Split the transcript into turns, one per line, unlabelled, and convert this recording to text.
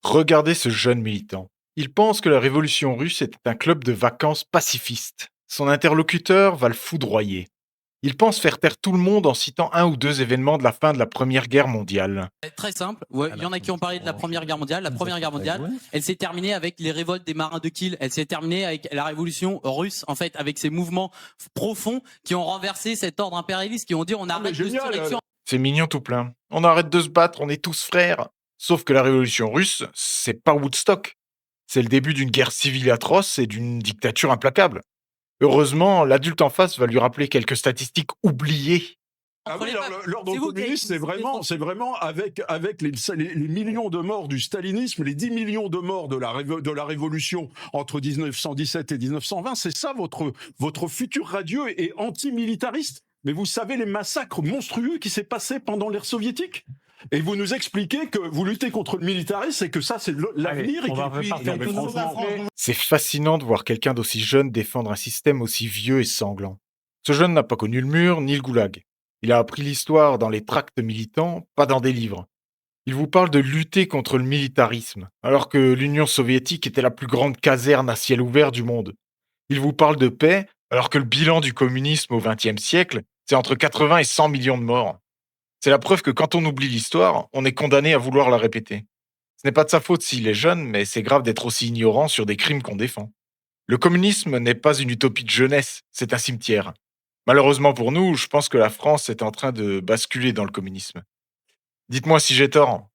Regardez ce jeune militant. Il pense que la révolution russe était un club de vacances pacifiste. Son interlocuteur va le foudroyer. Il pense faire taire tout le monde en citant un ou deux événements de la fin de la Première Guerre mondiale.
Très simple. Ouais, il y en a qui ont parlé de la Première Guerre mondiale. La Première Guerre mondiale, elle s'est terminée avec les révoltes des marins de Kiel. Elle s'est terminée avec la révolution russe, en fait, avec ces mouvements profonds qui ont renversé cet ordre impérialiste, qui ont dit on arrête de sélection.
C'est mignon tout plein. On arrête de se battre, on est tous frères. Sauf que la révolution russe, c'est pas Woodstock. C'est le début d'une guerre civile atroce et d'une dictature implacable. Heureusement, l'adulte en face va lui rappeler quelques statistiques oubliées.
Ah oui, alors l'ordre
C'est vous qui avez
communiste, c'est vraiment avec les millions de morts du stalinisme, les 10 millions de morts de la révolution entre 1917 et 1920, c'est ça votre futur radieux et antimilitariste. Mais vous savez les massacres monstrueux qui s'est passé pendant l'ère soviétique. Et vous nous expliquez que vous luttez contre le militarisme et que ça c'est l'avenir.
C'est fascinant de voir quelqu'un d'aussi jeune défendre un système aussi vieux et sanglant. Ce jeune n'a pas connu le mur ni le goulag. Il a appris l'histoire dans les tracts militants, pas dans des livres. Il vous parle de lutter contre le militarisme, alors que l'Union soviétique était la plus grande caserne à ciel ouvert du monde. Il vous parle de paix, alors que le bilan du communisme au XXe siècle, c'est entre 80 et 100 millions de morts. C'est la preuve que quand on oublie l'histoire, on est condamné à vouloir la répéter. Ce n'est pas de sa faute s'il est jeune, mais c'est grave d'être aussi ignorant sur des crimes qu'on défend. Le communisme n'est pas une utopie de jeunesse, c'est un cimetière. Malheureusement pour nous, je pense que la France est en train de basculer dans le communisme. Dites-moi si j'ai tort.